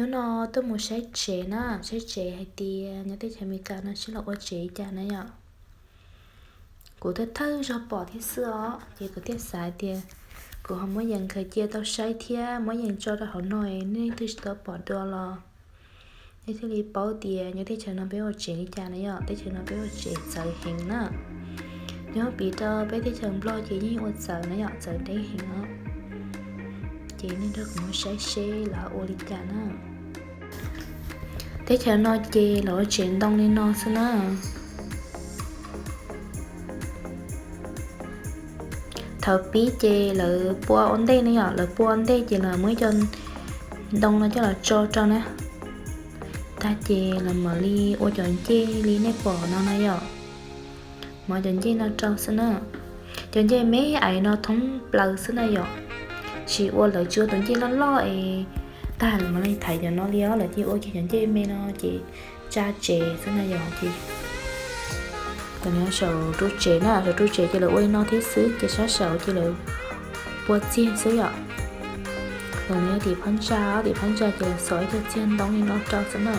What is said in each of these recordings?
nó tôi muốn sẽ chế nó sẽ chế hay tiền nhớ tới chả mi cả nó chỉ là ô chế chả nó nhở cụ tôi thơ cho bỏ thế xưa thì cụ tiết xài tiền cụ không muốn nhận khởi chia tao sai thia muốn nhận cho tao họ nói nên tôi tao bỏ đồ lo nên thì bảo tiền nhớ tới chả nó bé ô chế chả nó nhở tới chả nó bé ô chế sợ hình nữa nhớ bị tao bé tới chả lo chỉ như ô sợ nó nhở sợ đấy hình nó chỉ nên được muốn sai xe là ô đi chả nó thế cho nó chê là chuyện đông lên nó xí nữa thợ bí chê là bua ổn đây nữa là bua ổn đây chỉ là mới cho đông nó cho là cho nè ta chê là mà ly ô chọn chê ly nếp bỏ nó nhở mà chọn chê nó cho xí nữa chọn chê mấy ấy nó thống bờ xí nữa nhở chỉ ô là chưa chọn chê nó lo ta là mà lấy thầy cho nó lió là chị ôi chị nhận chị mẹ nó chị cha trẻ thế này giờ chị còn nhớ sầu chú trẻ nó rồi chú trẻ cho là ôi nó thế xứ chị sát sầu chị là bùa chiên xứ ạ còn nhớ thì phán cha chị là sỏi cho chiên đóng lên nó cho xứ nữa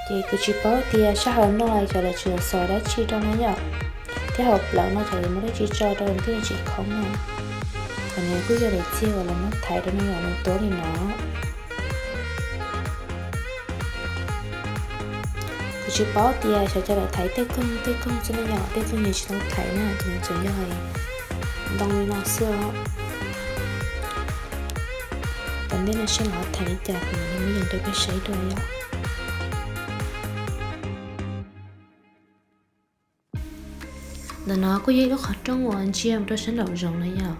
chị cứ chỉ bảo thì sao họ nói cho là chị là sỏi đã chi cho nó nhở thế học lão nó cho là mới chỉ cho đâu thì chị không nè còn nếu cứ cho để chia vào là nó thấy đó nó nhỏ nó tối thì nó cứ chỉ bỏ tia cho là thấy tê công cho nó nhỏ tê công gì chỉ nó thấy nè thì nó chẳng như vậy đông như nó xưa còn đây là sẽ nó thấy chặt mình mới nhận được cái sấy rồi ạ là nó có gì nó khó trong nguồn chia mà tôi sẽ đầu rộng này nhở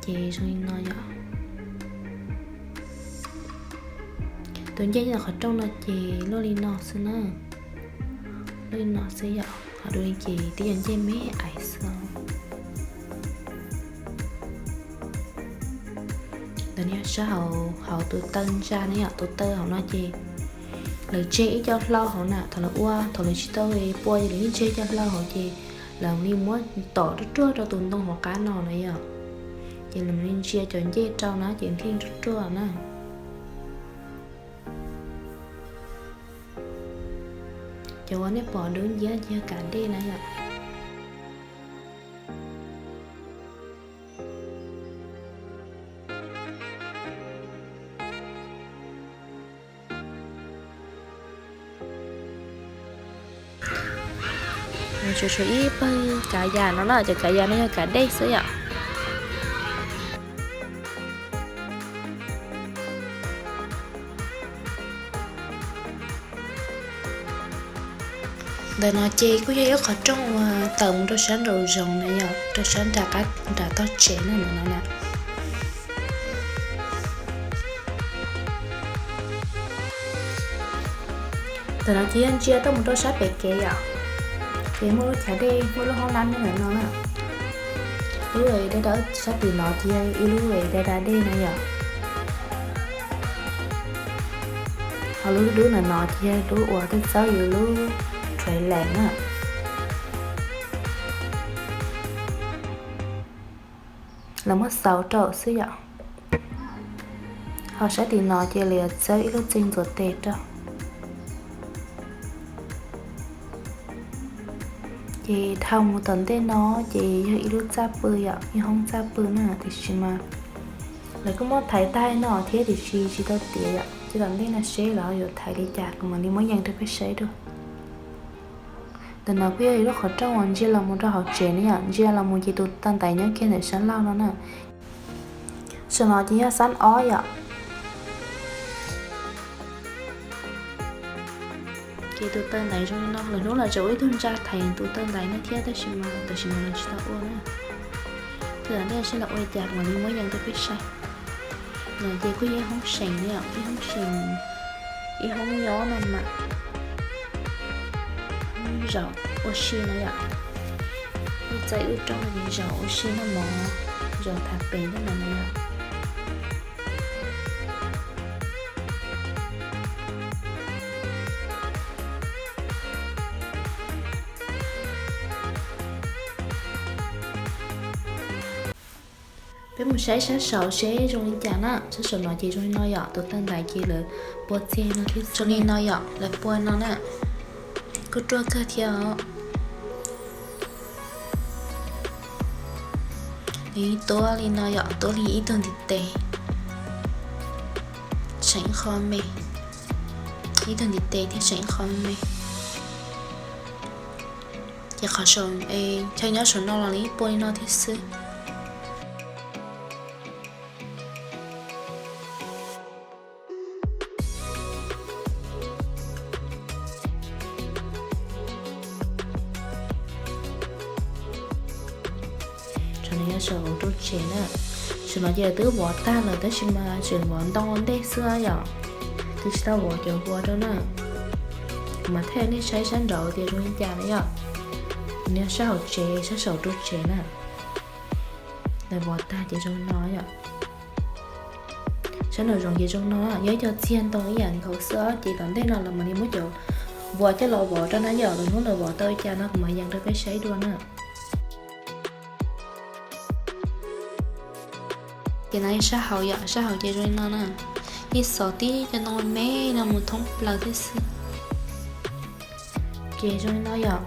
chị xong nói nhở tuần chơi là khó trong là chị lo đi nọ xưa nè lo đi nọ xưa nhở họ đôi chị tí ăn chơi mấy ai sao tuần nhớ sao họ tụi tân ra này nhở tụi tơ họ nói chị lời chế cho lo họ nè thằng là qua thằng là chỉ tao về bôi để chế cho lo họ chị làm đi muốn tỏ rất trước cho tuần đông họ cá nọ này nhở chị làm nên chia cho dễ trâu nó chuyện thiên rất trưa nè cho anh ấy bỏ đứng dưới chia cả đi này ạ cho ít cả già nó là cho cả già nó cả đây xíu ạ để nó chơi có gì khó trong tầm tôi sáng đầu rồng này nhở tôi sáng đã to trẻ này nó nè để nó chỉ ăn chia tôi một tôi sáng bể kế ạ để mua chả đi mua lúc hôm năm nữa nó nè lúc ấy đây đó sắp từ nó thì lúc ấy đây đã đi này nhở họ lúc đứa là nó thì đứa ủa tới sáu giờ lúc trời lạnh á là mất 6 triệu xíu ạ họ sẽ tìm nó chỉ liệt sẽ ít lúc trình ruột tệ cho chị thông một tuần tên nó chị ít lúc ra bơi ạ nhưng không ra bơi nữa thì chỉ mà lại có một thấy tay nó thế thì chỉ tao tiền ạ chứ còn đây là sẽ là rồi thấy đi chặt mà đi mới nhận được cái sẽ được tụi nó bây giờ nó khó trong hoàn chỉ là một trò học trẻ nữa chỉ là một chị tụt tan tay nhớ kia để sáng lao nó nè sau nó chỉ là sáng ó vậy chị tụt tan tay rồi nó là nó là chỗ ấy thun ra thầy tụt tan tay nó thiết tới xin mà tới xin mà nó chỉ tao uống nè thì là đây sẽ là ôi chặt mà đi mới nhận được cái sai là chị có gì không sành nữa cái không sành cái không nhỏ mà rau oxy này ạ bây giờ ở trong này rau oxy nó mỏ rau thạch bể nó là này ạ bé một sáng sáng sầu sẽ trong đi chả nè sáng sầu nói chị trong nói dọ tụi tan đại chị là bữa xe nó thì trong đi nói dọ là bữa nó nè cứ trôi cơ theo ý tôi đi nói dọ tôi đi ý tưởng thịt tệ tránh khỏi mẹ ý tưởng thịt tệ thì tránh khỏi mẹ giờ khó sống theo nhớ sống nó là lý bôi nó thì sư cho nên nhớ sống tốt chế nè sự nói giờ tứ bỏ ta là tới xin mà chuyện bọn đông ổn đây xưa giờ thì sao bỏ chỗ bỏ đó nè mà theo nên sai sáng đầu thì chúng ta đấy ạ nếu sao chế sẽ sầu tốt chế nè để bỏ ta chỉ trong nói ạ sẽ nói rằng gì trong nó nhớ cho chiên tôi cái dạng khẩu sữa chỉ cần thế nào là mình đi mới chỗ bỏ cho lò bỏ cho nó giờ rồi muốn lò bỏ tôi cho nó mà dàn ra cái sấy luôn nè cái này sao hậu ạ sao hậu chế rồi nó nè đi sợ tí cho nó mẹ là một thông là thế sự chế rồi nó ạ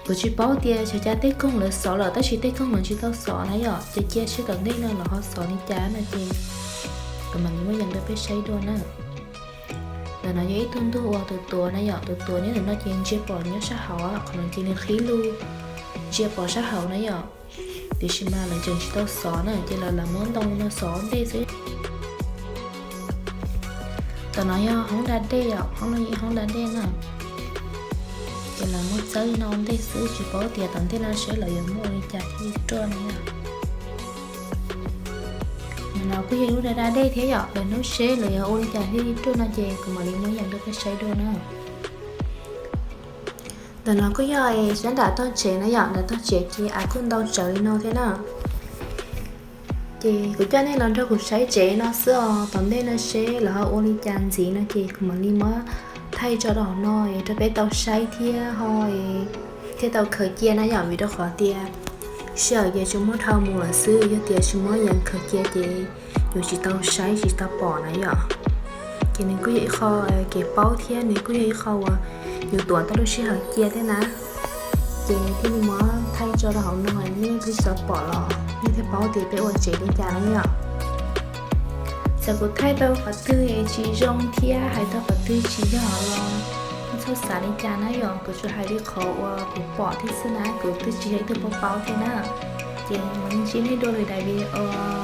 bữa chị bảo tiền cho cha tết công là sợ là tới chị tết công mình chỉ tao sợ này ạ chị chia sẽ cần tết nên là họ sợ đi trả mà chị rồi mình mới dành được cái sấy đôi nè là nó giấy tuân tu từ tua này ạ từ tua nếu là nó chuyện chia bỏ nhớ sát hậu á còn mình chỉ nên khí lưu chia bỏ sát hậu này ạ thì chị mà là chừng chị tao sợ nè chỉ là muốn đông nó sợ đây chứ tao nói không đã đây ạ không đã đây nè thì là một giấy non để giữ chỉ bảo tiền tận thế nào sẽ lợi dụng mua đi chặt đi trơn này mình nào cứ hiểu ra đây thế ạ là nó sẽ lợi dụng đi chặt đi trơn là gì còn mà đi mới nhận được cái sấy đôi nữa là nó cứ rồi sẽ đã tôi chế nó dọn là tôi chế thì ai cũng đâu trời nó thế nào thì cứ cho nên là cho cuộc sấy chế nó xưa tận thế nó sẽ là ô đi chặt gì nó thì mà đi mới thay cho đó nói cho bé tàu say thia hồi thế tàu khởi chia nó giảm vì đó khó tia sợ giờ chúng mới thao mùa xưa giờ tia chúng mới nhận khởi chia thì dù chỉ tàu say chỉ tàu bỏ này vậy cho nên cứ vậy kho cái bao thia này cứ vậy kho dù tuần tao sẽ khởi chia thế nào thì cái gì mới thay cho đó nói nên cứ sợ bỏ lọ như thế bao thì bé ổn chế đi trả nó vậy giờ cô thay đâu phải tư chỉ rong thia hay đâu phải tư chỉ cho họ lo sao xả đi cha nó rồi cô cho hai đứa khó cô bỏ thì xưa nãy cô tư chỉ hay tư bao bao thế nào thì mình chỉ thấy đôi lời đại video